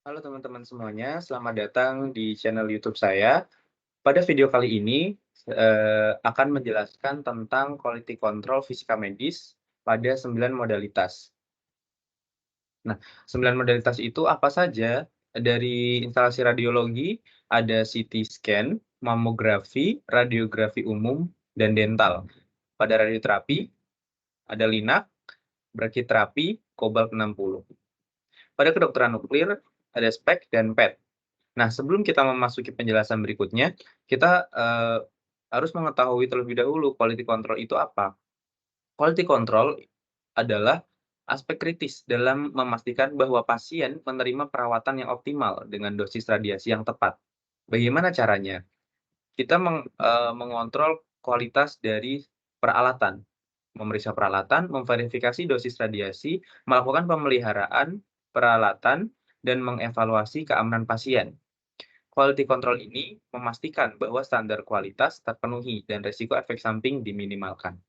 Halo teman-teman semuanya, selamat datang di channel YouTube saya. Pada video kali ini, akan menjelaskan tentang quality control fisika medis pada 9 modalitas. Nah, 9 modalitas itu apa saja? Dari instalasi radiologi, ada CT scan, mamografi, radiografi umum, dan dental. Pada radioterapi, ada linak, brachyterapi, cobalt 60. Pada kedokteran nuklir, ada SPECT dan PET. Nah, sebelum kita memasuki penjelasan berikutnya, kita, harus mengetahui terlebih dahulu quality control itu apa. Quality control adalah aspek kritis dalam memastikan bahwa pasien menerima perawatan yang optimal dengan dosis radiasi yang tepat. Bagaimana caranya? Kita mengontrol kualitas dari peralatan, memeriksa peralatan, memverifikasi dosis radiasi, melakukan pemeliharaan peralatan, dan mengevaluasi keamanan pasien. Quality control ini memastikan bahwa standar kualitas terpenuhi dan risiko efek samping diminimalkan.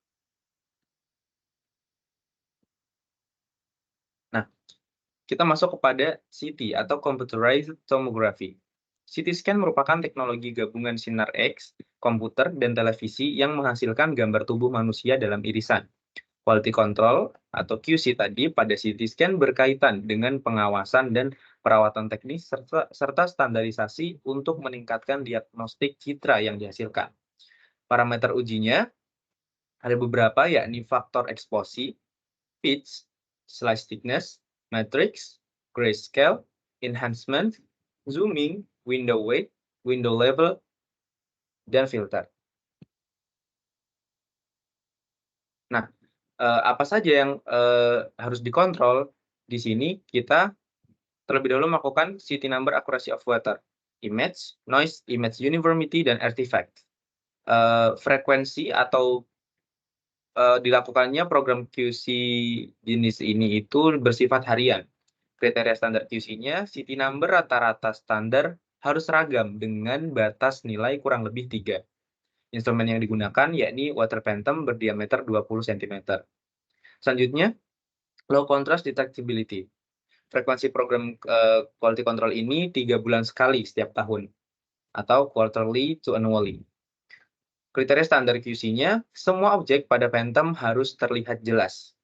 Nah, kita masuk kepada CT atau Computerized Tomography. CT scan merupakan teknologi gabungan sinar X, komputer, dan televisi yang menghasilkan gambar tubuh manusia dalam irisan. Quality control atau QC tadi pada CT scan berkaitan dengan pengawasan dan perawatan teknis serta standarisasi untuk meningkatkan diagnostik citra yang dihasilkan. Parameter ujinya ada beberapa, yakni faktor eksposi, pitch, slice thickness, matrix, grayscale, enhancement, zooming, window weight, window level, dan filter. Nah, apa saja yang harus dikontrol? Di sini kita terlebih dahulu melakukan CT number accuracy of water, image, noise, image uniformity, dan artifact. Frekuensi atau dilakukannya program QC jenis ini itu bersifat harian. Kriteria standar QC-nya, CT number rata-rata standar harus seragam dengan batas nilai kurang lebih 3. Instrumen yang digunakan yakni water phantom berdiameter 20 cm. Selanjutnya, low contrast detectability. Frekuensi program quality control ini 3 bulan sekali setiap tahun, atau quarterly to annually. Kriteria standar QC-nya, semua objek pada phantom harus terlihat jelas.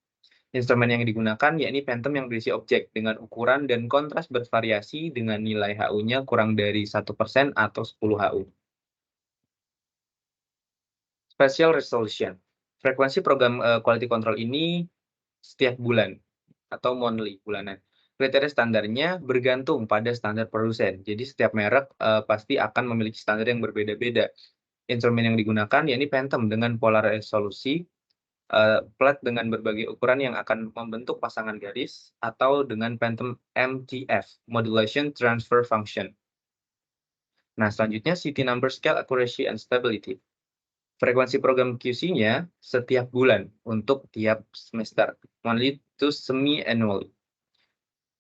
Instrumen yang digunakan yakni phantom yang berisi objek dengan ukuran dan kontras bervariasi dengan nilai HU-nya kurang dari 1% atau 10 HU. Spatial resolution. Frekuensi program quality control ini setiap bulan atau monthly, bulanan. Kriteria standarnya bergantung pada standar produsen. Jadi setiap merek pasti akan memiliki standar yang berbeda-beda. Instrumen yang digunakan yakni phantom dengan pola resolusi, plat dengan berbagai ukuran yang akan membentuk pasangan garis, atau dengan phantom MTF, Modulation Transfer Function. Nah, selanjutnya CT number scale accuracy and stability. Frekuensi program QC-nya setiap bulan untuk tiap semester, monthly to semi-annually.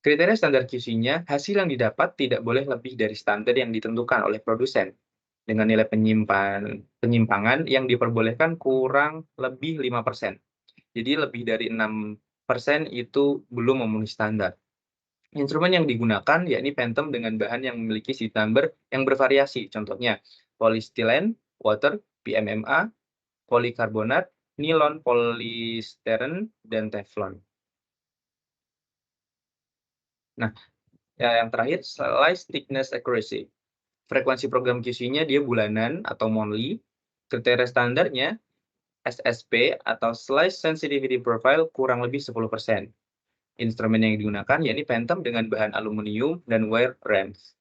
Kriteria standar QC-nya, hasil yang didapat tidak boleh lebih dari standar yang ditentukan oleh produsen, dengan nilai penyimpangan yang diperbolehkan kurang lebih 5%. Jadi lebih dari 6% itu belum memenuhi standar. Instrumen yang digunakan yakni phantom dengan bahan yang memiliki CT number yang bervariasi. Contohnya polystyrene, water, PMMA, polikarbonat, nilon, polystyrene, dan teflon. Nah, yang terakhir slice thickness accuracy. Frekuensi program QC-nya dia bulanan atau monthly. Kriteria standarnya SSP atau Slice Sensitivity Profile kurang lebih 10%. Instrumen yang digunakan yakni phantom dengan bahan aluminium dan wire rams.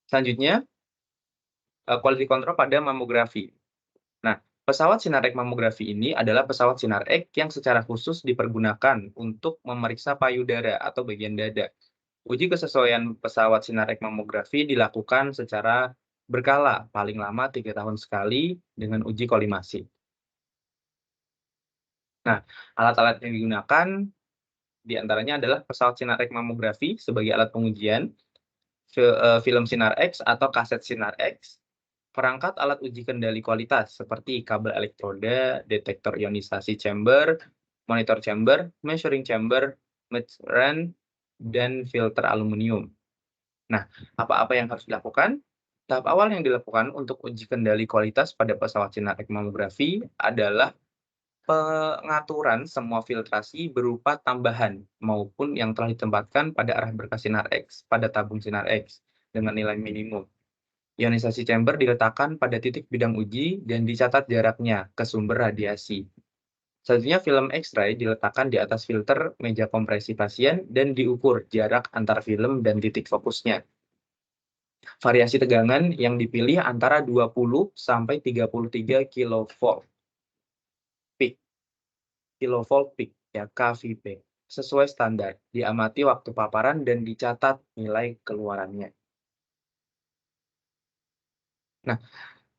Selanjutnya, quality control pada mamografi. Nah, pesawat sinar X mamografi ini adalah pesawat sinar X yang secara khusus dipergunakan untuk memeriksa payudara atau bagian dada. Uji kesesuaian pesawat sinar X mamografi dilakukan secara berkala, paling lama 3 tahun sekali dengan uji kolimasi. Nah, alat-alat yang digunakan di antaranya adalah pesawat sinar X mamografi sebagai alat pengujian, film sinar X atau kaset sinar X, perangkat alat uji kendali kualitas seperti kabel elektroda, detektor ionisasi chamber, monitor chamber, measuring chamber, metrant, dan filter aluminium. Nah, apa-apa yang harus dilakukan? Tahap awal yang dilakukan untuk uji kendali kualitas pada pesawat sinar X mamografi adalah pengaturan semua filtrasi berupa tambahan maupun yang telah ditempatkan pada arah berkas sinar X pada tabung sinar X dengan nilai minimum. Ionisasi chamber diletakkan pada titik bidang uji dan dicatat jaraknya ke sumber radiasi. Selanjutnya film X-ray diletakkan di atas filter meja kompresi pasien dan diukur jarak antar film dan titik fokusnya. Variasi tegangan yang dipilih antara 20 sampai 33 kilovolt peak, ya KVP, sesuai standar. Diamati waktu paparan dan dicatat nilai keluarannya. Nah,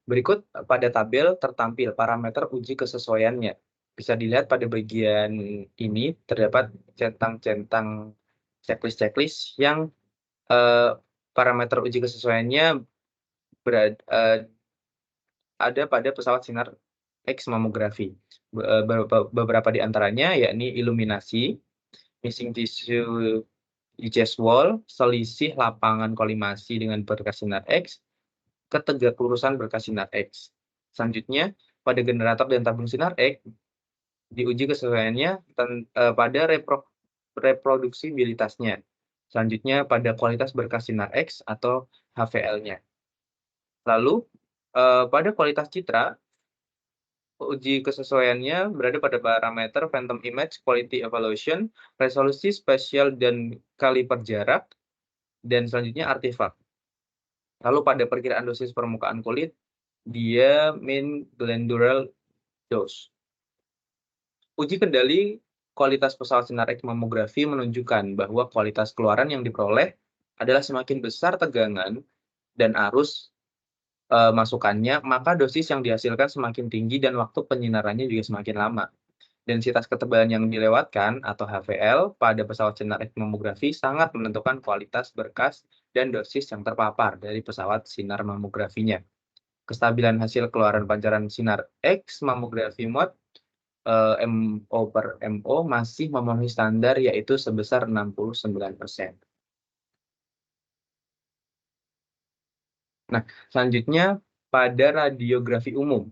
berikut pada tabel tertampil parameter uji kesesuaiannya. Bisa dilihat pada bagian ini terdapat centang-centang checklist-checklist yang parameter uji kesesuaiannya ada pada pesawat sinar X mamografi. Beberapa di antaranya yakni iluminasi, missing tissue chest wall, selisih lapangan kolimasi dengan berkas sinar X, ketegaklurusan berkas sinar X. Selanjutnya, pada generator dan tabung sinar X, diuji kesesuaiannya pada reproduksibilitasnya. Selanjutnya, pada kualitas berkas sinar X atau HVL-nya. Lalu, pada kualitas citra, uji kesesuaiannya berada pada parameter Phantom Image Quality Evaluation, resolusi spesial dan kaliper jarak, dan selanjutnya artefak. Lalu pada perkiraan dosis permukaan kulit, dia mean glandular dose. Uji kendali kualitas pesawat sinar X mamografi menunjukkan bahwa kualitas keluaran yang diperoleh adalah semakin besar tegangan dan arus masukannya, maka dosis yang dihasilkan semakin tinggi dan waktu penyinarannya juga semakin lama. Densitas ketebalan yang dilewatkan atau HVL pada pesawat sinar X mamografi sangat menentukan kualitas berkas dan dosis yang terpapar dari pesawat sinar mamografinya. Kestabilan hasil keluaran pancaran sinar X mamografi mode MO/MO masih memenuhi standar yaitu sebesar 69%. Nah, selanjutnya pada radiografi umum.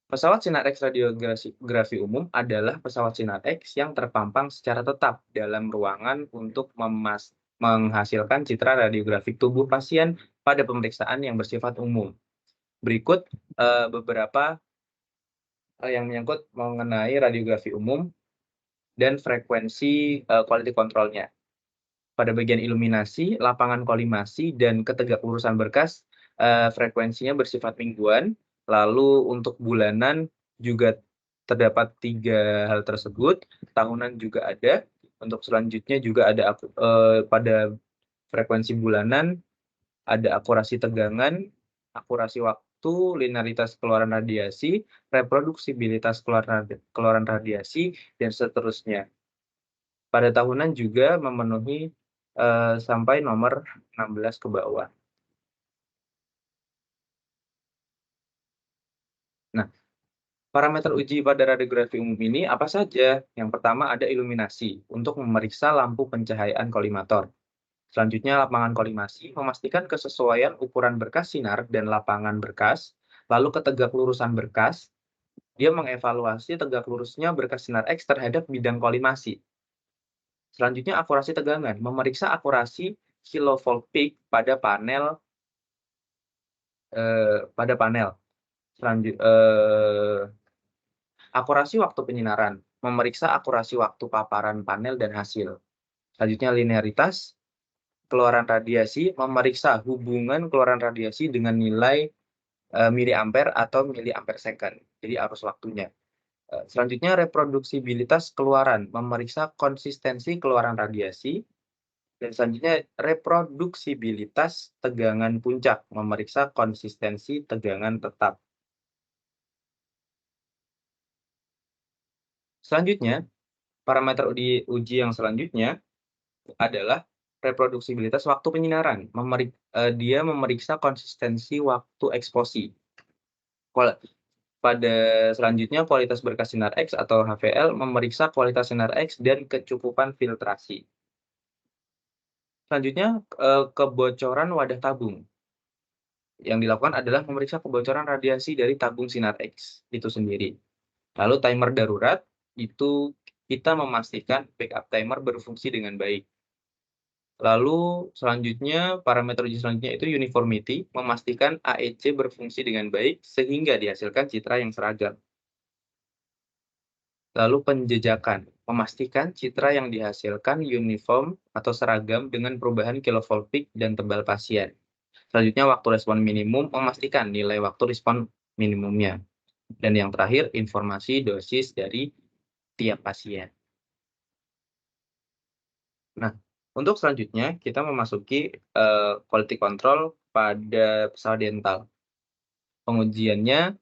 Pesawat sinar X radiografi umum adalah pesawat sinar X yang terpampang secara tetap dalam ruangan untuk menghasilkan citra radiografik tubuh pasien pada pemeriksaan yang bersifat umum. Berikut beberapa yang menyangkut mengenai radiografi umum dan frekuensi quality control-nya. Pada bagian iluminasi, lapangan kolimasi, dan ketegaklurusan berkas, frekuensinya bersifat mingguan. Lalu untuk bulanan juga terdapat 3 hal tersebut, tahunan juga ada. Untuk selanjutnya juga ada pada frekuensi bulanan, ada akurasi tegangan, akurasi waktu, linearitas keluaran radiasi, reproduksibilitas keluaran radiasi, dan seterusnya. Pada tahunan juga memenuhi sampai nomor 16 ke bawah. Nah, parameter uji pada radiografi umum ini apa saja? Yang pertama ada iluminasi untuk memeriksa lampu pencahayaan kolimator. Selanjutnya lapangan kolimasi memastikan kesesuaian ukuran berkas sinar dan lapangan berkas, lalu ketegaklurusan berkas. Dia mengevaluasi tegak lurusnya berkas sinar X terhadap bidang kolimasi. Selanjutnya akurasi tegangan, memeriksa akurasi kilovolt peak pada panel akurasi waktu penyinaran, memeriksa akurasi waktu paparan panel dan hasil. Selanjutnya linearitas keluaran radiasi, memeriksa hubungan keluaran radiasi dengan nilai miliampere atau miliampere second, jadi arus waktunya. Selanjutnya reproduksibilitas keluaran, memeriksa konsistensi keluaran radiasi. Dan selanjutnya reproduksibilitas tegangan puncak, memeriksa konsistensi tegangan tetap. Selanjutnya, parameter uji yang selanjutnya adalah reproduksibilitas waktu penyinaran. Dia memeriksa konsistensi waktu eksposi. Pada selanjutnya, kualitas berkas sinar X atau HVL memeriksa kualitas sinar X dan kecukupan filtrasi. Selanjutnya, kebocoran wadah tabung. Yang dilakukan adalah memeriksa kebocoran radiasi dari tabung sinar X itu sendiri. Lalu timer darurat, itu kita memastikan backup timer berfungsi dengan baik. Lalu selanjutnya, parameter uji selanjutnya itu uniformity, memastikan AEC berfungsi dengan baik sehingga dihasilkan citra yang seragam. Lalu penjejakan, memastikan citra yang dihasilkan uniform atau seragam dengan perubahan kilovolt peak dan tebal pasien. Selanjutnya, waktu respon minimum, memastikan nilai waktu respon minimumnya. Dan yang terakhir, informasi dosis dari tiap pasien. Nah, untuk selanjutnya kita memasuki quality control pada pesawat dental. Pengujiannya,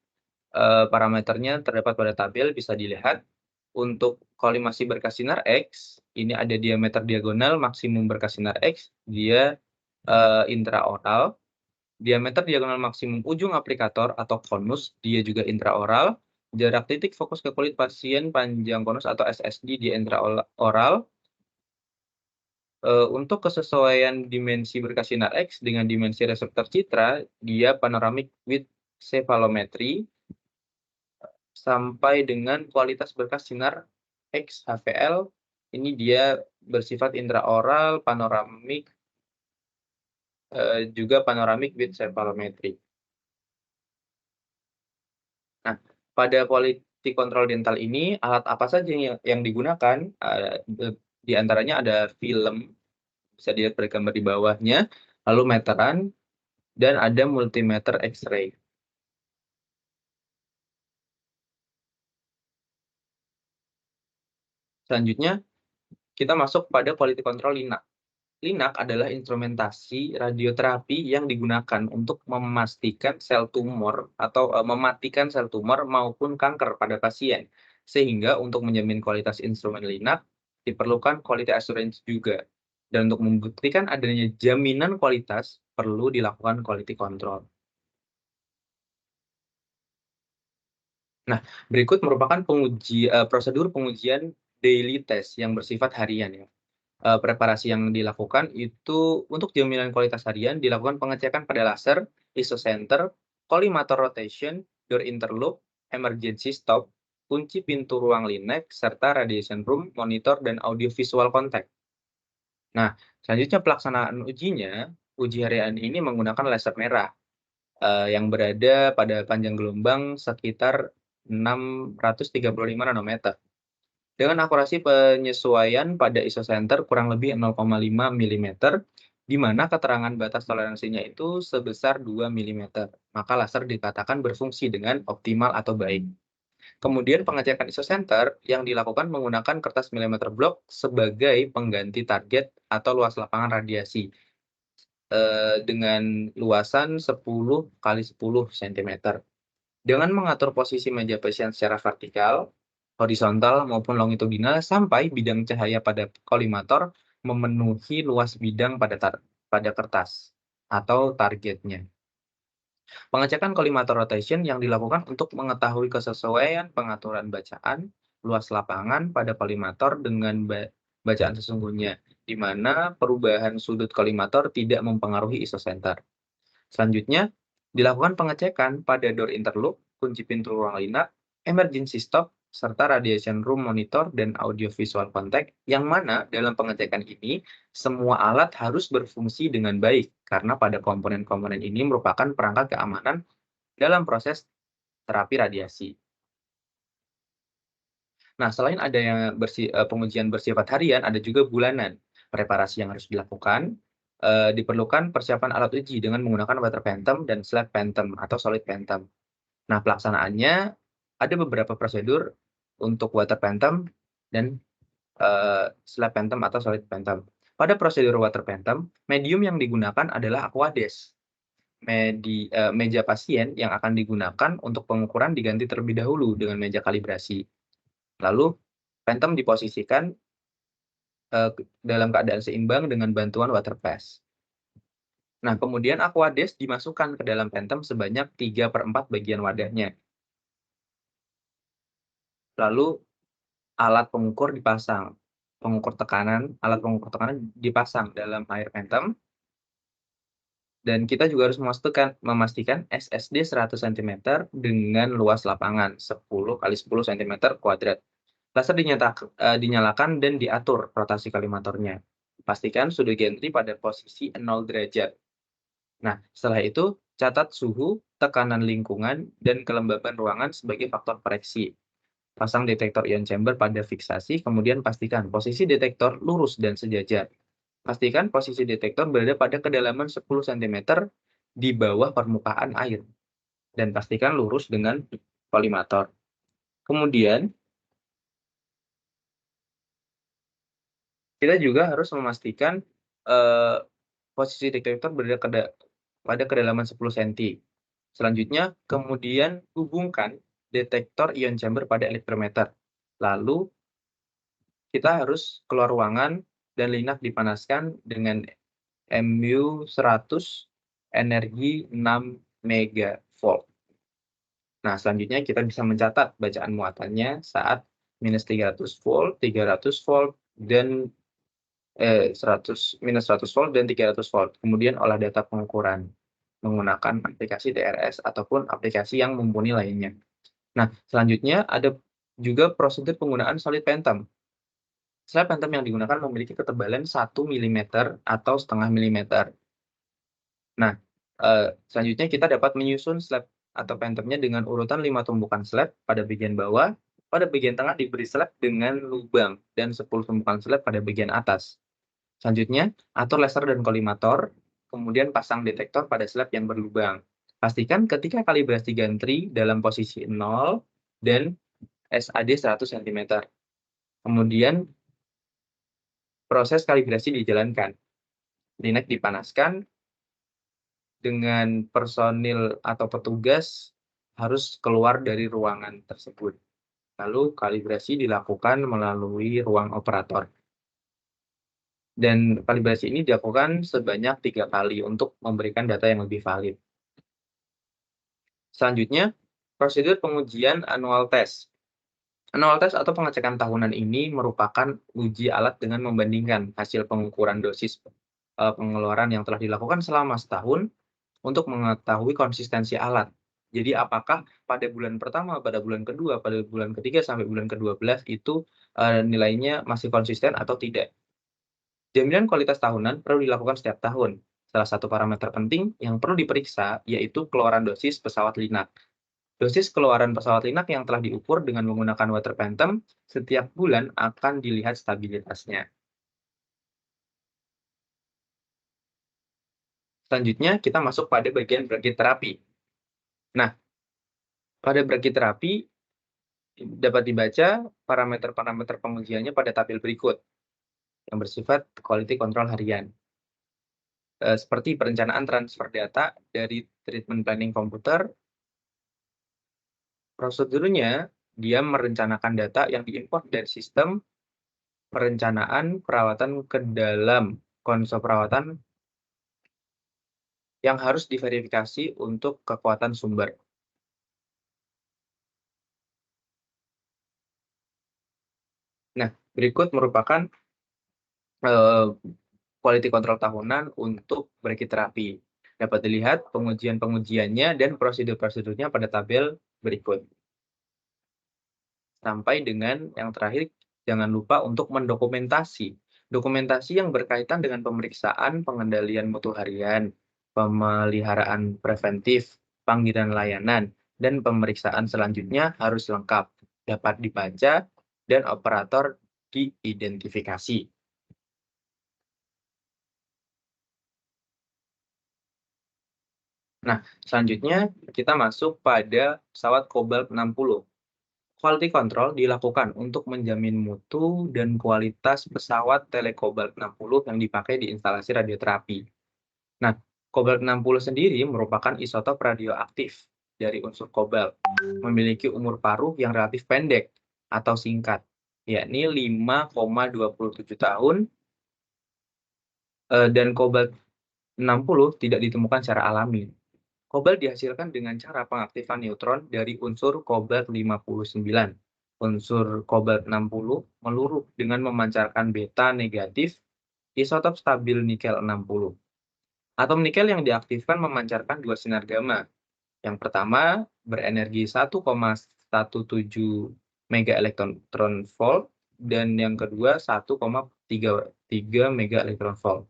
parameternya terdapat pada tabel, bisa dilihat. Untuk kolimasi berkas sinar X, ini ada diameter diagonal maksimum berkas sinar X, dia intraoral. Diameter diagonal maksimum ujung aplikator atau konus, dia juga intraoral. Jarak titik fokus ke kulit pasien panjang konus atau SSD di intraoral. Untuk kesesuaian dimensi berkas sinar X dengan dimensi reseptor citra, dia panoramic with cephalometry sampai dengan kualitas berkas sinar X HVL, ini dia bersifat intraoral, panoramik, juga panoramic with cephalometry. Nah, pada quality control dental ini, alat apa saja yang digunakan? Di antaranya ada film, bisa dilihat pada gambar di bawahnya, lalu meteran, dan ada multimeter X-ray. Selanjutnya, kita masuk pada quality control LINAC. LINAC adalah instrumentasi radioterapi yang digunakan untuk memastikan sel tumor atau mematikan sel tumor maupun kanker pada pasien. Sehingga untuk menjamin kualitas instrumen LINAC, diperlukan quality assurance juga. Dan untuk membuktikan adanya jaminan kualitas, perlu dilakukan quality control. Nah, berikut merupakan prosedur pengujian daily test yang bersifat harian ya. Preparasi yang dilakukan itu untuk jaminan kualitas harian dilakukan pengecekan pada laser, isocenter, collimator rotation, door interloop, emergency stop, kunci pintu ruang linek, serta radiation room, monitor, dan audio visual contact. Nah, selanjutnya pelaksanaan ujinya, uji harian ini menggunakan laser merah yang berada pada panjang gelombang sekitar 635 nanometer. Dengan akurasi penyesuaian pada isocenter kurang lebih 0,5 mm, di mana keterangan batas toleransinya itu sebesar 2 mm. Maka laser dikatakan berfungsi dengan optimal atau baik. Kemudian pengecekan isocenter yang dilakukan menggunakan kertas milimeter blok sebagai pengganti target atau luas lapangan radiasi dengan luasan 10 kali 10 cm. Dengan mengatur posisi meja pasien secara vertikal, horizontal maupun longitudinal sampai bidang cahaya pada kolimator memenuhi luas bidang pada kertas atau targetnya. Pengecekan kolimator rotation yang dilakukan untuk mengetahui kesesuaian pengaturan bacaan luas lapangan pada kolimator dengan bacaan sesungguhnya, di mana perubahan sudut kolimator tidak mempengaruhi isocenter. Selanjutnya, dilakukan pengecekan pada door interloop, kunci pintu ruang linak, emergency stop, serta radiation room monitor dan audio visual contact, yang mana dalam pengecekan ini, semua alat harus berfungsi dengan baik, karena pada komponen-komponen ini merupakan perangkat keamanan dalam proses terapi radiasi. Nah, selain ada yang pengujian bersifat harian, ada juga bulanan. Preparasi yang harus dilakukan, diperlukan persiapan alat uji dengan menggunakan water phantom dan slab phantom atau solid phantom. Nah, pelaksanaannya ada beberapa prosedur untuk water phantom dan slab phantom atau solid phantom. Pada prosedur water phantom, medium yang digunakan adalah aquades. Meja pasien yang akan digunakan untuk pengukuran diganti terlebih dahulu dengan meja kalibrasi. Lalu phantom diposisikan dalam keadaan seimbang dengan bantuan water pass. Nah, kemudian aquades dimasukkan ke dalam phantom sebanyak 3/4 bagian wadahnya. Lalu alat pengukur dipasang. alat pengukur tekanan dipasang dalam air Phantom, dan kita juga harus memastikan SSD 100 cm dengan luas lapangan 10 kali 10 cm kuadrat. Laser dinyalakan dan diatur rotasi kolimatornya. Pastikan sudah gantry pada posisi 0 derajat. Nah, setelah itu, catat suhu, tekanan lingkungan, dan kelembaban ruangan sebagai faktor koreksi. Pasang detektor ion chamber pada fiksasi, kemudian pastikan posisi detektor lurus dan sejajar. Pastikan posisi detektor berada pada kedalaman 10 cm di bawah permukaan air. Dan pastikan lurus dengan kolimator. Kemudian, kita juga harus memastikan posisi detektor berada pada kedalaman 10 cm. Selanjutnya, kemudian hubungkan detektor ion chamber pada elektrometer. Lalu, kita harus keluar ruangan dan linak dipanaskan dengan MU 100 energi 6 megavolt. Nah, selanjutnya kita bisa mencatat bacaan muatannya saat minus 300 volt, 300 volt, dan 100 volt dan 300 volt. Kemudian olah data pengukuran menggunakan aplikasi TRS ataupun aplikasi yang mumpuni lainnya. Nah, selanjutnya ada juga prosedur penggunaan solid phantom. Slab phantom yang digunakan memiliki ketebalan 1 mm atau setengah milimeter. Nah, selanjutnya kita dapat menyusun slab atau phantomnya dengan urutan 5 tumpukan slab pada bagian bawah, pada bagian tengah diberi slab dengan lubang, dan 10 tumpukan slab pada bagian atas. Selanjutnya, atur laser dan kolimator, kemudian pasang detektor pada slab yang berlubang. Pastikan ketika kalibrasi gantry dalam posisi 0 dan SAD 100 cm. Kemudian, proses kalibrasi dijalankan. Linek dipanaskan, dengan personil atau petugas harus keluar dari ruangan tersebut. Lalu kalibrasi dilakukan melalui ruang operator. Dan kalibrasi ini dilakukan sebanyak 3 kali untuk memberikan data yang lebih valid. Selanjutnya, prosedur pengujian annual test. Annual test atau pengecekan tahunan ini merupakan uji alat dengan membandingkan hasil pengukuran dosis pengeluaran yang telah dilakukan selama setahun untuk mengetahui konsistensi alat. Jadi apakah pada bulan pertama, pada bulan kedua, pada bulan ketiga sampai bulan ke-12 itu nilainya masih konsisten atau tidak. Jaminan kualitas tahunan perlu dilakukan setiap tahun. Salah satu parameter penting yang perlu diperiksa yaitu keluaran dosis pesawat linak. Dosis keluaran pesawat linak yang telah diukur dengan menggunakan water phantom setiap bulan akan dilihat stabilitasnya. Selanjutnya, kita masuk pada bagian brachytherapy. Nah, pada brachytherapy dapat dibaca parameter-parameter pengujiannya pada tabel berikut yang bersifat quality control harian. Seperti perencanaan transfer data dari treatment planning komputer. Prosedurnya, dia merencanakan data yang diimport dari sistem, perencanaan perawatan ke dalam konsol perawatan yang harus diverifikasi untuk kekuatan sumber. Nah, berikut merupakan quality control tahunan untuk brachytherapy. Dapat dilihat pengujian-pengujiannya dan prosedur-prosedurnya pada tabel berikut. Sampai dengan yang terakhir, jangan lupa untuk mendokumentasi. Dokumentasi yang berkaitan dengan pemeriksaan pengendalian mutu harian, pemeliharaan preventif, panggilan layanan, dan pemeriksaan selanjutnya harus lengkap, dapat dibaca, dan operator diidentifikasi. Nah, selanjutnya kita masuk pada pesawat Cobalt 60. Quality control dilakukan untuk menjamin mutu dan kualitas pesawat Telecobalt 60 yang dipakai di instalasi radioterapi. Nah, Cobalt 60 sendiri merupakan isotop radioaktif dari unsur kobalt, memiliki umur paruh yang relatif pendek atau singkat, yakni 5,27 tahun, dan Cobalt 60 tidak ditemukan secara alami. Kobalt dihasilkan dengan cara pengaktifan neutron dari unsur kobalt 59. unsur kobalt 60 meluruh dengan memancarkan beta negatif, isotop stabil nikel 60. Atom nikel yang diaktifkan memancarkan dua sinar gamma. Yang pertama berenergi 1,17 mega elektron volt dan yang kedua 1,33 mega elektron volt.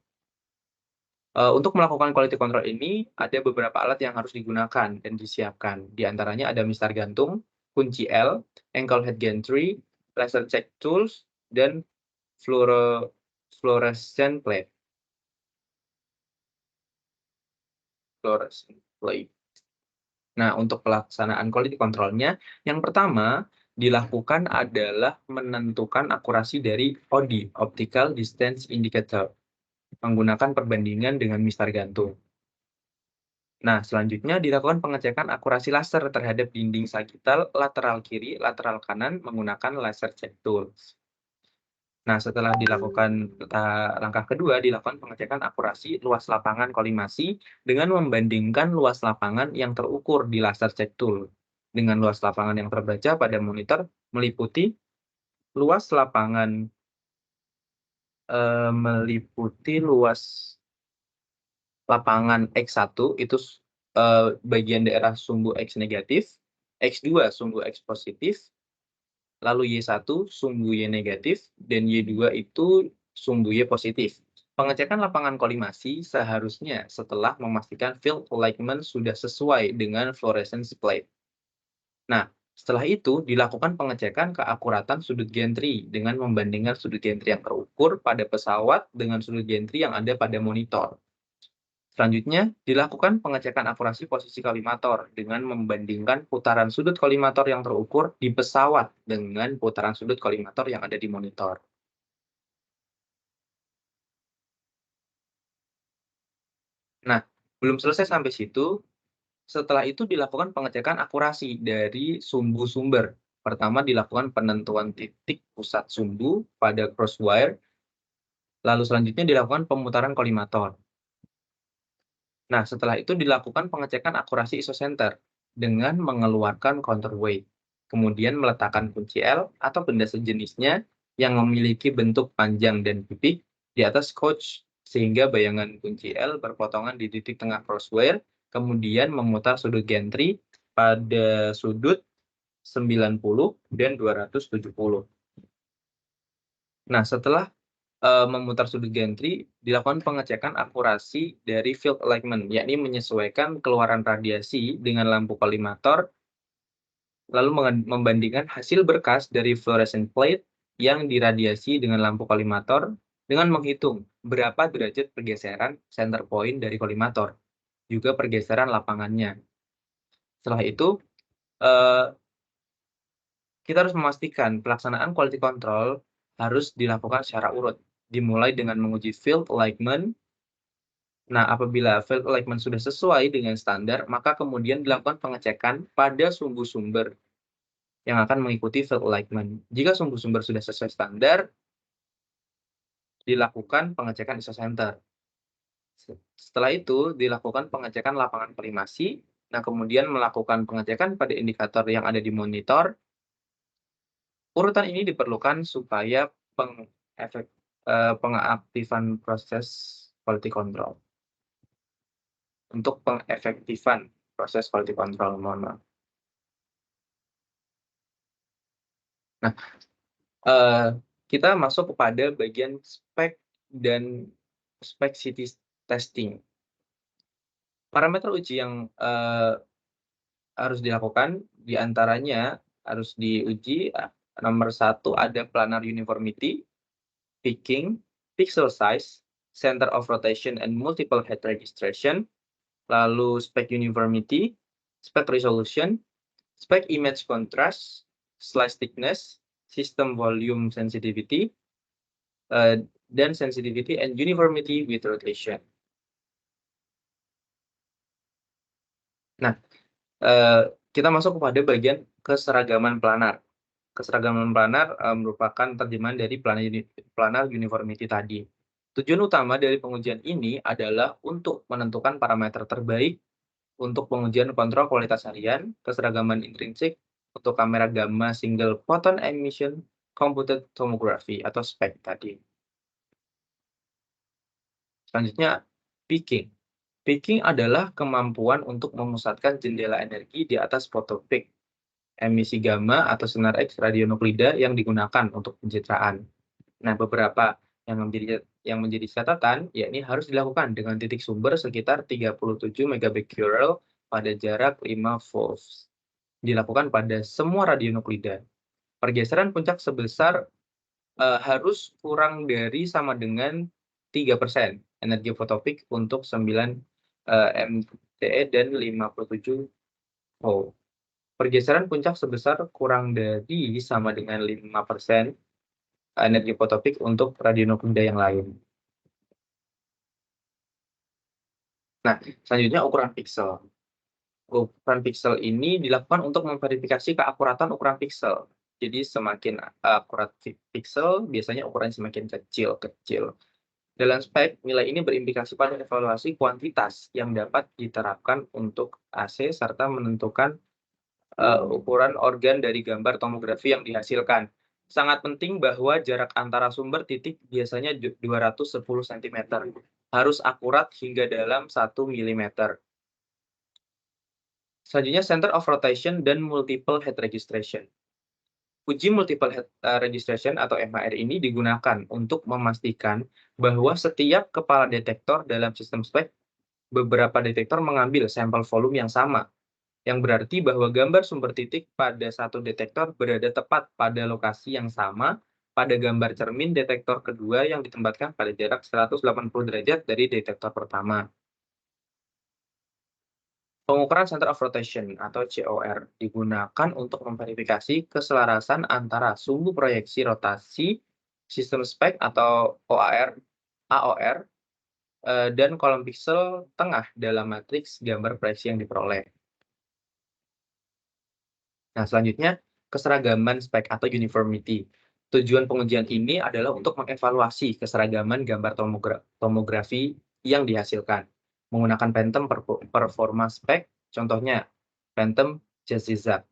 Untuk melakukan quality control ini ada beberapa alat yang harus digunakan dan disiapkan. Di antaranya ada mistar gantung, kunci L, ankle head gantry, laser check tools, dan fluorescent plate. Nah, untuk pelaksanaan quality control-nya, yang pertama dilakukan adalah menentukan akurasi dari ODI, Optical Distance Indicator, menggunakan perbandingan dengan mistar gantung. Nah, selanjutnya dilakukan pengecekan akurasi laser terhadap dinding sagital lateral kiri, lateral kanan menggunakan laser check tools. Nah, setelah dilakukan langkah kedua, dilakukan pengecekan akurasi luas lapangan kolimasi dengan membandingkan luas lapangan yang terukur di laser check tool dengan luas lapangan yang terbaca pada monitor meliputi luas lapangan X1 itu bagian daerah sumbu X negatif, X2 sumbu X positif, lalu Y1 sumbu Y negatif, dan Y2 itu sumbu Y positif. Pengecekan lapangan kolimasi seharusnya setelah memastikan field alignment sudah sesuai dengan fluorescence plate. Nah, setelah itu dilakukan pengecekan keakuratan sudut gantry dengan membandingkan sudut gantry yang terukur pada pesawat dengan sudut gantry yang ada pada monitor. Selanjutnya, dilakukan pengecekan akurasi posisi kolimator dengan membandingkan putaran sudut kolimator yang terukur di pesawat dengan putaran sudut kolimator yang ada di monitor. Nah, belum selesai sampai situ, setelah itu dilakukan pengecekan akurasi dari sumbu sumber. Pertama dilakukan penentuan titik pusat sumbu pada crosswire, lalu selanjutnya dilakukan pemutaran kolimator. Nah, setelah itu dilakukan pengecekan akurasi isocenter dengan mengeluarkan counterweight. Kemudian meletakkan kunci L atau benda sejenisnya yang memiliki bentuk panjang dan pipih di atas coach sehingga bayangan kunci L berpotongan di titik tengah crosswire, kemudian memutar sudut gantry pada sudut 90 dan 270. Nah, setelah memutar sudut gantry, dilakukan pengecekan akurasi dari field alignment, yakni menyesuaikan keluaran radiasi dengan lampu kolimator, lalu membandingkan hasil berkas dari fluorescent plate yang diradiasi dengan lampu kolimator dengan menghitung berapa derajat pergeseran center point dari kolimator, juga pergeseran lapangannya. Setelah itu, kita harus memastikan pelaksanaan quality control harus dilakukan secara urut, dimulai dengan menguji field alignment. Nah, apabila field alignment sudah sesuai dengan standar, maka kemudian dilakukan pengecekan pada sumbu-sumber yang akan mengikuti field alignment. Jika sumbu-sumber sudah sesuai standar, dilakukan pengecekan isocenter. Setelah itu, dilakukan pengecekan lapangan kolimasi. Nah, kemudian melakukan pengecekan pada indikator yang ada di monitor. Urutan ini diperlukan supaya pengaktifan proses quality control. Untuk pengefektifan proses quality control, mohon maaf. Nah, kita masuk kepada bagian spek dan spek-city testing. Parameter uji yang harus dilakukan, diantaranya harus diuji, nomor 1 ada planar uniformity, peaking, pixel size, center of rotation and multiple head registration, lalu spek uniformity, spek resolution, spek image contrast, slice thickness, system volume sensitivity, dan sensitivity and uniformity with rotation. Nah, kita masuk kepada bagian keseragaman planar. Keseragaman planar merupakan terjemahan dari planar uniformity tadi. Tujuan utama dari pengujian ini adalah untuk menentukan parameter terbaik untuk pengujian kontrol kualitas harian, keseragaman intrinsik, untuk kamera gamma single photon emission computed tomography atau SPEC tadi. Selanjutnya, peaking. Peaking adalah kemampuan untuk memusatkan jendela energi di atas fotopeak, emisi gamma atau sinar X radionuklida yang digunakan untuk pencitraan. Nah, beberapa yang menjadi catatan, yakni harus dilakukan dengan titik sumber sekitar 37 megabecquerel pada jarak 5 volts. Dilakukan pada semua radionuklida. Pergeseran puncak sebesar harus kurang dari sama dengan 3% energi fotopeak untuk 9 mTe dan 57 volt. Pergeseran puncak sebesar kurang dari sama dengan 5% energi fotopeak untuk radionuklida yang lain. Nah, selanjutnya ukuran piksel. Ukuran piksel ini dilakukan untuk memverifikasi keakuratan ukuran piksel. Jadi semakin akurat piksel, biasanya ukurannya semakin kecil. Dalam spek, nilai ini berimplikasi pada evaluasi kuantitas yang dapat diterapkan untuk AC serta menentukan ukuran organ dari gambar tomografi yang dihasilkan. Sangat penting bahwa jarak antara sumber titik biasanya 210 cm. Harus akurat hingga dalam 1 mm. Selanjutnya, Center of Rotation dan Multiple Head Registration. Uji Multiple Head Registration atau MHR ini digunakan untuk memastikan bahwa setiap kepala detektor dalam sistem spek, beberapa detektor mengambil sampel volume yang sama, yang berarti bahwa gambar sumber titik pada satu detektor berada tepat pada lokasi yang sama pada gambar cermin detektor kedua yang ditempatkan pada jarak 180 derajat dari detektor pertama. Pengukuran Center of Rotation atau COR digunakan untuk memverifikasi keselarasan antara sumbu proyeksi rotasi sistem spek atau AOR, dan kolom piksel tengah dalam matriks gambar proyeksi yang diperoleh. Nah, selanjutnya keseragaman spek atau uniformity. Tujuan pengujian ini adalah untuk mengevaluasi keseragaman gambar tomografi yang dihasilkan menggunakan Phantom Performa Spec, contohnya Phantom Jazizak.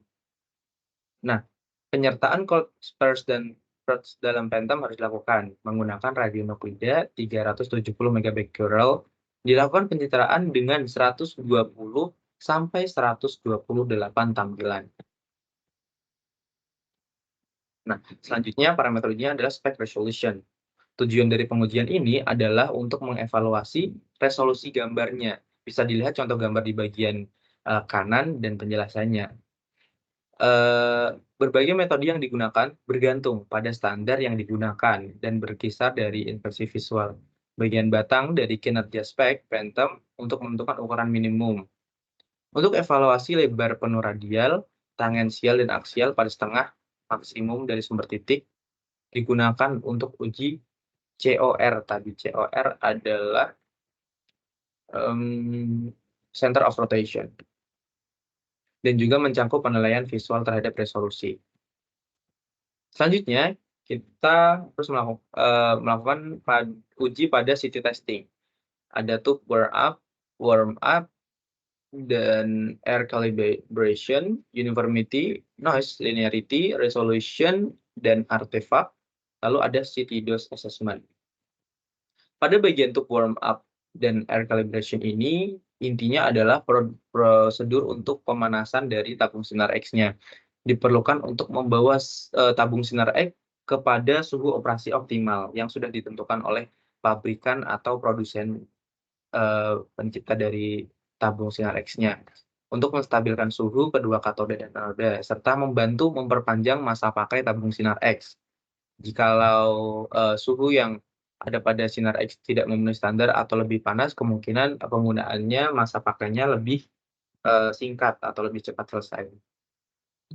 Nah, penyertaan cold spares dan prods dalam Phantom harus dilakukan menggunakan radionuklida 370 megabecquerel, dilakukan pencitraan dengan 120 sampai 128 tampilan. Nah, selanjutnya parameternya adalah spec resolution. Tujuan dari pengujian ini adalah untuk mengevaluasi resolusi gambarnya. Bisa dilihat contoh gambar di bagian kanan dan penjelasannya. Berbagai metode yang digunakan bergantung pada standar yang digunakan dan berkisar dari inversi visual. Bagian batang dari kinerja spek Phantom untuk menentukan ukuran minimum. Untuk evaluasi lebar penuh radial, tangensial dan aksial pada setengah maksimum dari sumber titik digunakan untuk uji COR tadi. COR adalah Center of Rotation. Dan juga mencakup penilaian visual terhadap resolusi. Selanjutnya, kita harus melakukan uji pada city testing. Ada tuh warm up, dan air calibration, uniformity, noise, linearity, resolution, dan artifact. Lalu ada city dose assessment. Pada bagian untuk warm up dan air calibration ini, intinya adalah prosedur untuk pemanasan dari tabung sinar X-nya. Diperlukan untuk membawa tabung sinar X kepada suhu operasi optimal yang sudah ditentukan oleh pabrikan atau produsen pencipta dari tabung sinar X-nya untuk menstabilkan suhu kedua katode dan anode serta membantu memperpanjang masa pakai tabung sinar X. Jikalau suhu yang ada pada sinar X tidak memenuhi standar atau lebih panas, kemungkinan penggunaannya masa pakainya lebih singkat atau lebih cepat selesai.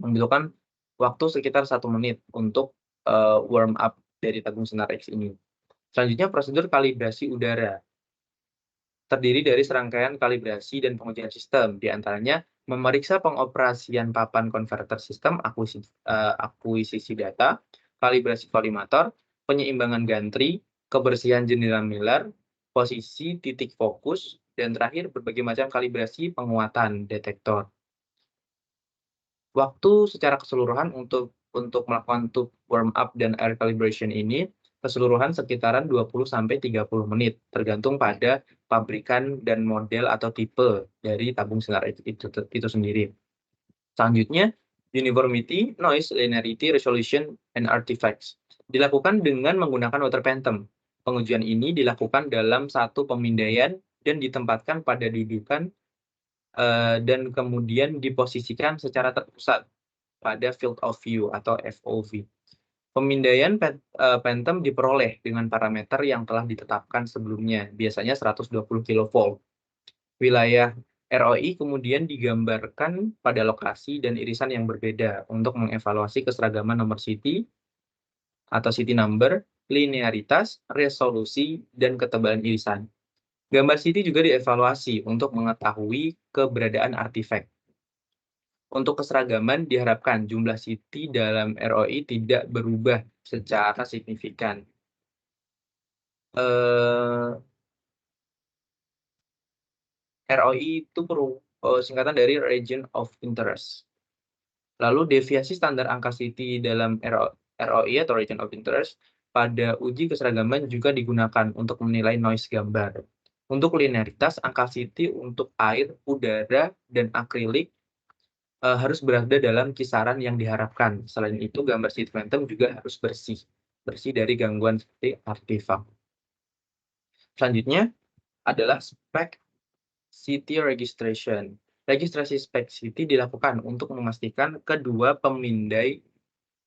Membutuhkan waktu sekitar 1 menit untuk warm up dari tabung sinar X ini. Selanjutnya prosedur kalibrasi udara. Terdiri dari serangkaian kalibrasi dan pengujian sistem, di antaranya memeriksa pengoperasian papan konverter sistem, akuisisi data, kalibrasi kolimator, penyeimbangan gantry, kebersihan jendela Miller, posisi titik fokus, dan terakhir berbagai macam kalibrasi penguatan detektor. Waktu secara keseluruhan untuk melakukan tube warm up dan air calibration ini, keseluruhan sekitaran 20 sampai 30 menit, tergantung pada pabrikan dan model atau tipe dari tabung sinar itu sendiri. Selanjutnya, uniformity, noise, linearity, resolution, and artifacts. Dilakukan dengan menggunakan water phantom. Pengujian ini dilakukan dalam satu pemindaian dan ditempatkan pada dudukan dan kemudian diposisikan secara terpusat pada field of view atau FOV. Pemindaian phantom diperoleh dengan parameter yang telah ditetapkan sebelumnya, biasanya 120 kV. Wilayah ROI kemudian digambarkan pada lokasi dan irisan yang berbeda untuk mengevaluasi keseragaman nomor CT atau CT number, linearitas, resolusi, dan ketebalan irisan. Gambar CT juga dievaluasi untuk mengetahui keberadaan artifak. Untuk keseragaman, diharapkan jumlah CT dalam ROI tidak berubah secara signifikan. ROI itu singkatan dari Region of Interest. Lalu deviasi standar angka CT dalam ROI atau Region of Interest pada uji keseragaman juga digunakan untuk menilai noise gambar. Untuk linearitas, angka CT untuk air, udara, dan akrilik harus berada dalam kisaran yang diharapkan. Selain itu, gambar CT phantom juga harus bersih dari gangguan seperti artifak. Selanjutnya adalah spek CT registration. Registrasi spek CT dilakukan untuk memastikan kedua pemindai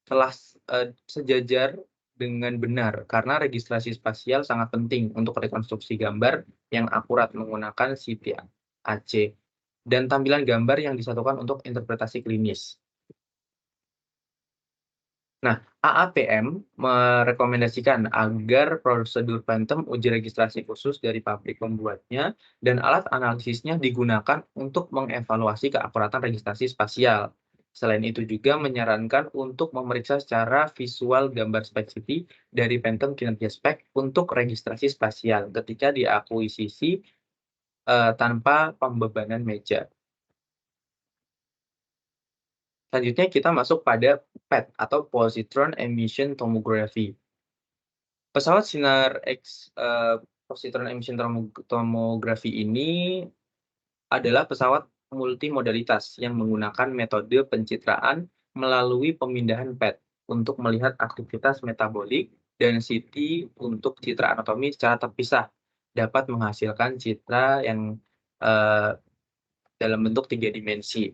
telah sejajar dengan benar, karena registrasi spasial sangat penting untuk rekonstruksi gambar yang akurat menggunakan CT AC dan tampilan gambar yang disatukan untuk interpretasi klinis. Nah, AAPM merekomendasikan agar prosedur phantom uji registrasi khusus dari pabrik pembuatnya dan alat analisisnya digunakan untuk mengevaluasi keakuratan registrasi spasial. Selain itu juga menyarankan untuk memeriksa secara visual gambar spek CT dari phantom kinerja spek untuk registrasi spasial ketika diakuisisi tanpa pembebanan meja. Selanjutnya kita masuk pada PET atau Positron Emission Tomography. Pesawat sinar positron emission tomography ini adalah pesawat multimodalitas yang menggunakan metode pencitraan melalui pemindahan PET untuk melihat aktivitas metabolik dan CT untuk citra anatomi secara terpisah, dapat menghasilkan citra yang dalam bentuk 3 dimensi.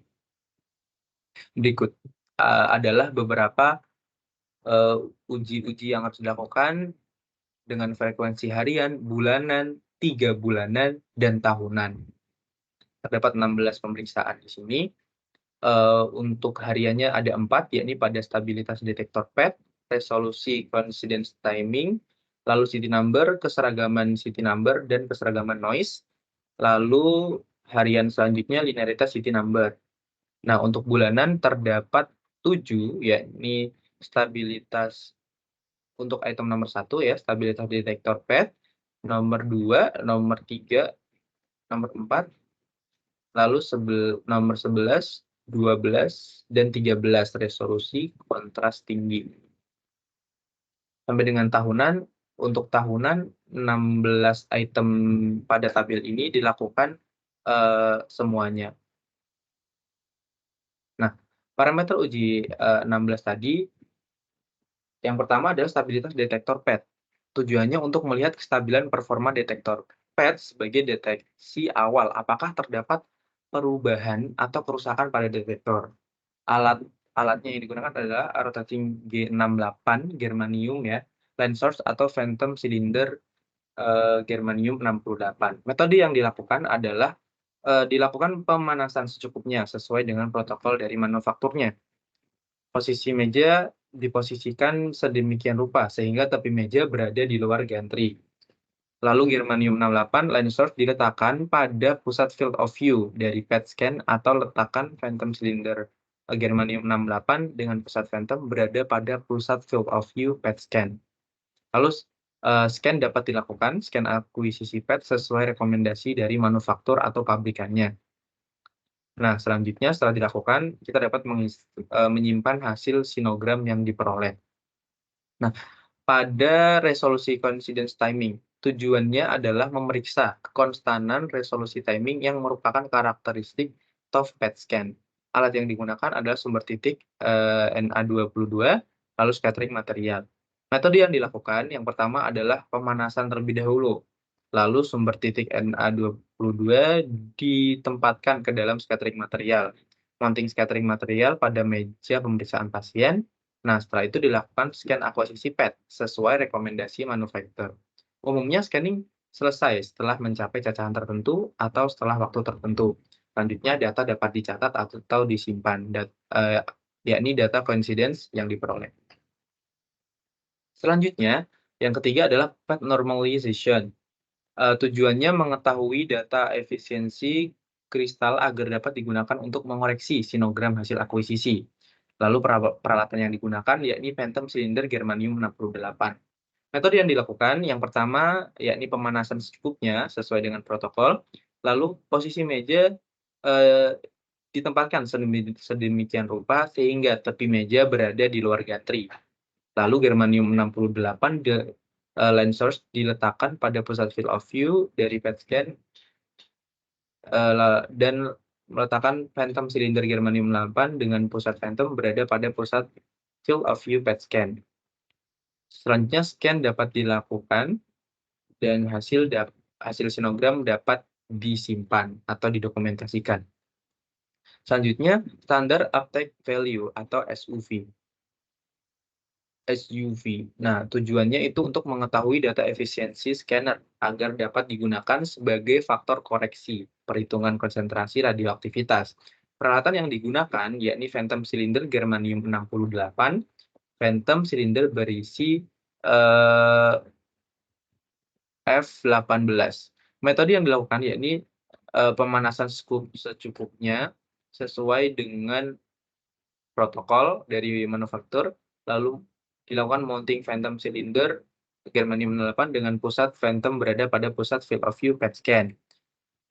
Berikut adalah beberapa uji-uji yang harus dilakukan dengan frekuensi harian, bulanan, 3 bulanan, dan tahunan. Terdapat 16 pemeriksaan di sini. Untuk hariannya ada 4, yakni pada stabilitas detektor PET, resolusi coincidence timing, lalu CT number, keseragaman CT number, dan keseragaman noise. Lalu harian selanjutnya linearitas CT number. Nah, untuk bulanan terdapat 7, yakni stabilitas untuk item nomor 1 ya, stabilitas detektor PET, nomor 2, nomor 3, nomor 4, lalu nomor 11, 12, dan 13 resolusi kontras tinggi. Sampai dengan tahunan, untuk tahunan 16 item pada tabel ini dilakukan semuanya. Nah, parameter uji 16 tadi, yang pertama adalah stabilitas detektor PET. Tujuannya untuk melihat kestabilan performa detektor PET sebagai deteksi awal apakah terdapat perubahan atau kerusakan pada detektor. Alatnya yang digunakan adalah rotating G68 germanium ya, line source atau phantom cylinder germanium 68. Metode yang dilakukan adalah dilakukan pemanasan secukupnya sesuai dengan protokol dari manufakturnya. Posisi meja diposisikan sedemikian rupa sehingga tepi meja berada di luar gantry. Lalu germanium 68 line source diletakkan pada pusat field of view dari PET scan atau letakkan phantom cylinder germanium 68 dengan pusat phantom berada pada pusat field of view PET scan. Lalu scan dapat dilakukan, scan akuisisi PET sesuai rekomendasi dari manufaktur atau pabrikannya. Nah, selanjutnya setelah dilakukan, kita dapat menyimpan hasil sinogram yang diperoleh. Nah, pada resolusi coincidence timing, tujuannya adalah memeriksa kekonstanan resolusi timing yang merupakan karakteristik TOF PET scan. Alat yang digunakan adalah sumber titik Na22, lalu scattering material. Metode yang dilakukan yang pertama adalah pemanasan terlebih dahulu. Lalu sumber titik Na22 ditempatkan ke dalam scattering material. Mounting scattering material pada meja pemeriksaan pasien. Nah, setelah itu dilakukan scan akuisisi PET sesuai rekomendasi manufaktur. Umumnya scanning selesai setelah mencapai cacahan tertentu atau setelah waktu tertentu. Selanjutnya data dapat dicatat atau disimpan, yakni data coincidence yang diperoleh. Selanjutnya, yang ketiga adalah PET normalization. Tujuannya mengetahui data efisiensi kristal agar dapat digunakan untuk mengoreksi sinogram hasil akuisisi. Lalu peralatan yang digunakan yakni phantom cylinder germanium 68. Metode yang dilakukan yang pertama yakni pemanasan secukupnya sesuai dengan protokol. Lalu posisi meja ditempatkan sedemikian rupa sehingga tepi meja berada di luar gantri. Lalu germanium 68 line source diletakkan pada pusat field of view dari PET scan dan meletakkan phantom cylinder germanium 8 dengan pusat phantom berada pada pusat field of view PET scan. Selanjutnya scan dapat dilakukan dan hasil sinogram dapat disimpan atau didokumentasikan. Selanjutnya standar uptake value atau SUV. Nah, tujuannya itu untuk mengetahui data efisiensi scanner agar dapat digunakan sebagai faktor koreksi perhitungan konsentrasi radioaktivitas. Peralatan yang digunakan yakni phantom cylinder germanium 68, phantom cylinder berisi F18. Metode yang dilakukan yakni pemanasan secukupnya sesuai dengan protokol dari manufaktur, lalu dilakukan mounting phantom cylinder germanium 8 dengan pusat phantom berada pada pusat field of view PET scan.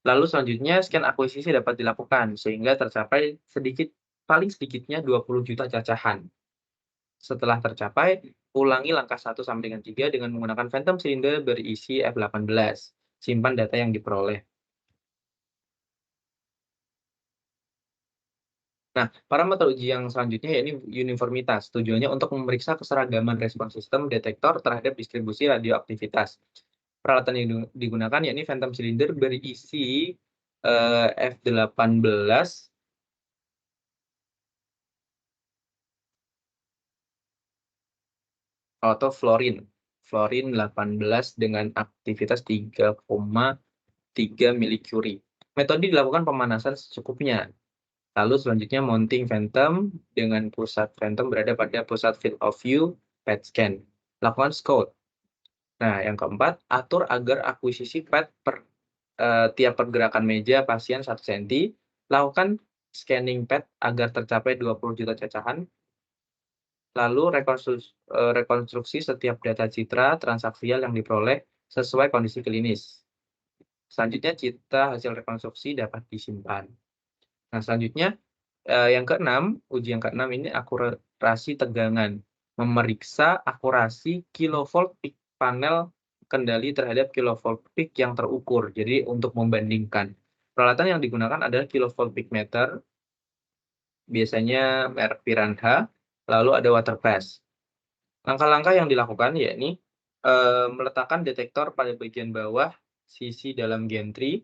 Lalu selanjutnya scan akuisisi dapat dilakukan sehingga tercapai paling sedikitnya 20 juta cacahan. Setelah tercapai, ulangi langkah 1 sampai dengan 3 dengan menggunakan phantom cylinder berisi F18. Simpan data yang diperoleh. Nah, parameter uji yang selanjutnya yakni uniformitas. Tujuannya untuk memeriksa keseragaman respons sistem detektor terhadap distribusi radioaktivitas. Peralatan yang digunakan yakni phantom cylinder berisi F18 atau fluorine. Fluorine 18 dengan aktivitas 3,3 milicurie. Metode dilakukan pemanasan secukupnya. Lalu selanjutnya mounting phantom dengan pusat phantom berada pada pusat field of view PET scan. Lakukan scout. Nah, yang keempat, atur agar akuisisi PET tiap pergerakan meja pasien 1 cm. Lakukan scanning PET agar tercapai 20 juta cacahan. Lalu rekonstruksi setiap data citra transaksial yang diperoleh sesuai kondisi klinis. Selanjutnya, hasil rekonstruksi dapat disimpan. Nah, selanjutnya, yang keenam, uji yang keenam ini akurasi tegangan. Memeriksa akurasi kilovolt peak panel kendali terhadap kilovolt peak yang terukur. Jadi untuk membandingkan. Peralatan yang digunakan adalah kilovolt peak meter, biasanya merek Piranha, lalu ada water press. Langkah-langkah yang dilakukan yakni meletakkan detektor pada bagian bawah sisi dalam gantry,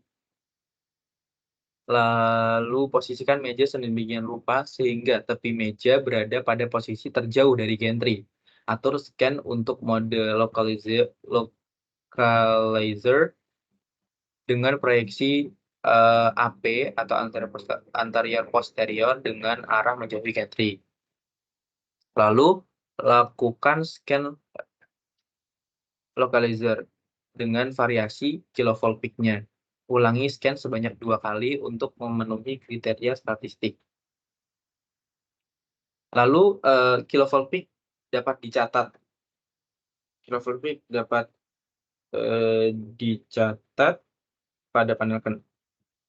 lalu posisikan meja sedemikian rupa sehingga tepi meja berada pada posisi terjauh dari gantry. Atur scan untuk mode localizer dengan proyeksi AP atau anterior posterior dengan arah menjauhi gantry. Lalu lakukan scan localizer dengan variasi kilovolt peak-nya. Ulangi scan sebanyak 2 kali untuk memenuhi kriteria statistik. Lalu kilovolt peak dapat dicatat. Kilovolt peak dapat dicatat pada panel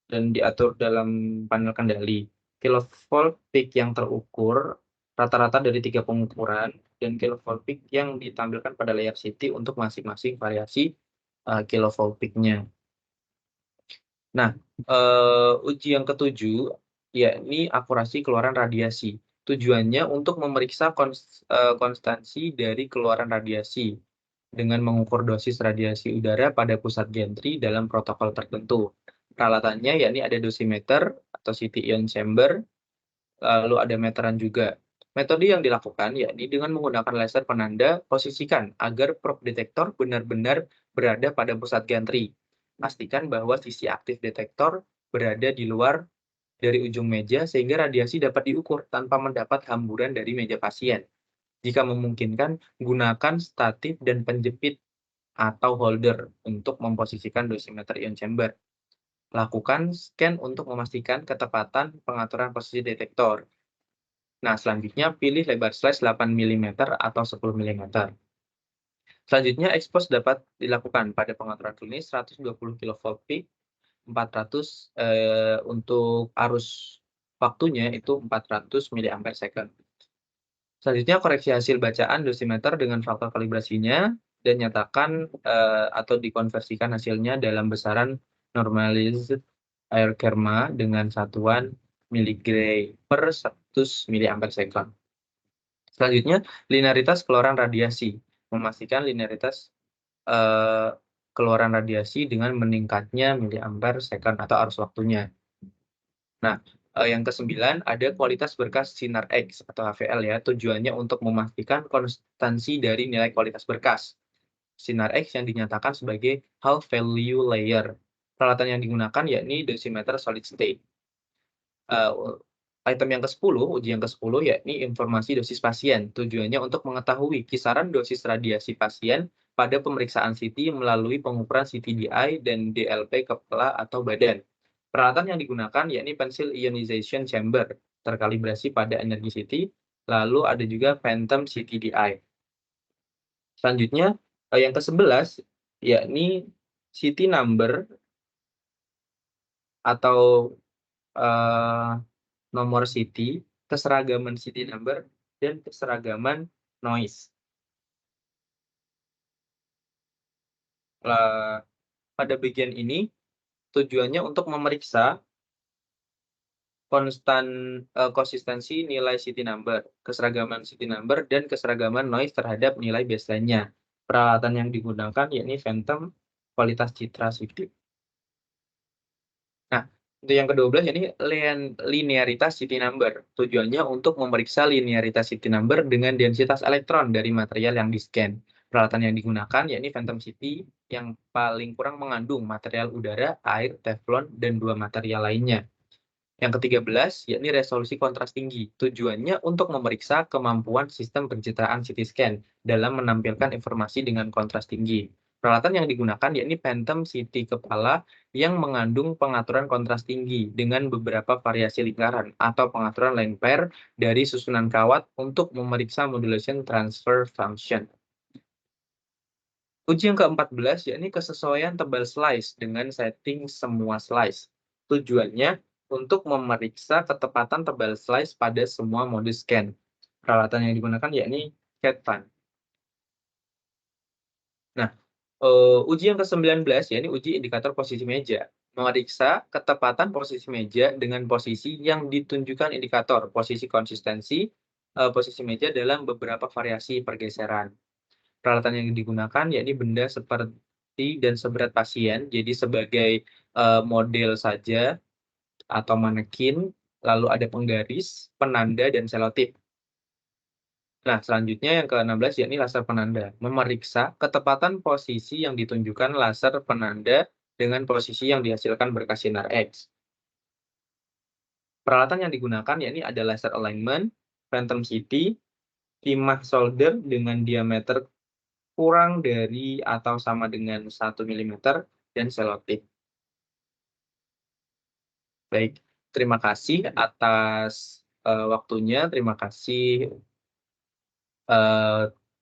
dan diatur dalam panel kendali. Kilovolt peak yang terukur rata-rata dari 3 pengukuran dan kilovolt peak yang ditampilkan pada layar CT untuk masing-masing variasi kilovolt peak-nya. Nah, uji yang ketujuh yakni akurasi keluaran radiasi. Tujuannya untuk memeriksa konstansi dari keluaran radiasi dengan mengukur dosis radiasi udara pada pusat gantry dalam protokol tertentu. Peralatannya yakni ada dosimeter atau CT ion chamber, lalu ada meteran juga. Metode yang dilakukan yakni dengan menggunakan laser penanda, posisikan agar probe detektor benar-benar berada pada pusat gantry. Pastikan bahwa sisi aktif detektor berada di luar dari ujung meja sehingga radiasi dapat diukur tanpa mendapat hamburan dari meja pasien. Jika memungkinkan, gunakan statif dan penjepit atau holder untuk memposisikan dosimeter ion chamber. Lakukan scan untuk memastikan ketepatan pengaturan posisi detektor. Nah, selanjutnya pilih lebar slice 8 mm atau 10 mm. Selanjutnya, expose dapat dilakukan pada pengaturan klinis 120 kV peak, 400 untuk arus waktunya itu 400 mAh. Selanjutnya, koreksi hasil bacaan dosimeter dengan faktor kalibrasinya dan nyatakan atau dikonversikan hasilnya dalam besaran normalized air kerma dengan satuan miligray per 100 mAh. Selanjutnya, linearitas keluaran radiasi. Memastikan linearitas keluaran radiasi dengan meningkatnya miliampere second atau arus waktunya. Nah, yang ke-9 ada kualitas berkas sinar X atau HVL ya. Tujuannya untuk memastikan konstansi dari nilai kualitas berkas. Sinar X yang dinyatakan sebagai half value layer. Peralatan yang digunakan yakni dosimeter solid state. Item yang ke-10, uji yang ke-10 yakni informasi dosis pasien. Tujuannya untuk mengetahui kisaran dosis radiasi pasien pada pemeriksaan CT melalui pengukuran CT-DI dan DLP kepala atau badan. Peralatan yang digunakan yakni pencil ionization chamber, terkalibrasi pada energi CT, lalu ada juga phantom CT-DI. Selanjutnya, yang ke-11 yakni CT number atau nomor CT, keseragaman CT number, dan keseragaman noise. Pada bagian ini, tujuannya untuk memeriksa konsistensi nilai CT number, keseragaman CT number, dan keseragaman noise terhadap nilai baseline-nya. Peralatan yang digunakan yakni phantom kualitas citra CT. Nah, untuk yang ke-12 ini linearitas CT number. Tujuannya untuk memeriksa linearitas CT number dengan densitas elektron dari material yang di-scan. Peralatan yang digunakan yakni phantom CT yang paling kurang mengandung material udara, air, teflon, dan 2 material lainnya. Yang ke-13 yakni resolusi kontras tinggi. Tujuannya untuk memeriksa kemampuan sistem pencitraan CT scan dalam menampilkan informasi dengan kontras tinggi. Peralatan yang digunakan yakni phantom CT kepala yang mengandung pengaturan kontras tinggi dengan beberapa variasi lingkaran atau pengaturan line pair dari susunan kawat untuk memeriksa modulation transfer function. Uji yang ke-14 yakni kesesuaian tebal slice dengan setting semua slice. Tujuannya untuk memeriksa ketepatan tebal slice pada semua mode scan. Peralatan yang digunakan yakni CAD-PAN. Nah, uji yang ke-19 yakni uji indikator posisi meja. Memeriksa ketepatan posisi meja dengan posisi yang ditunjukkan indikator posisi konsistensi posisi meja dalam beberapa variasi pergeseran. Peralatan yang digunakan yakni benda seperti dan seberat pasien, jadi sebagai model saja atau manekin, lalu ada penggaris, penanda, dan selotip. Nah, selanjutnya yang ke-16 yakni laser penanda. Memeriksa ketepatan posisi yang ditunjukkan laser penanda dengan posisi yang dihasilkan berkas sinar X. Peralatan yang digunakan yakni ada laser alignment, phantom CT, timah solder dengan diameter kurang dari atau sama dengan 1 mm, dan selotip. Baik, terima kasih atas waktunya. Terima kasih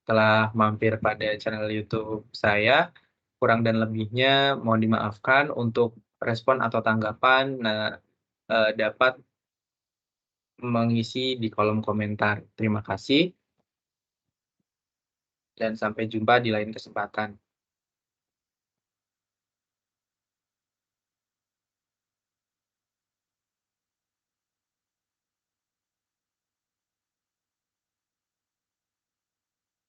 telah mampir pada channel YouTube saya. Kurang dan lebihnya mohon dimaafkan. Untuk respon atau tanggapan, dapat mengisi di kolom komentar. Terima kasih dan sampai jumpa di lain kesempatan.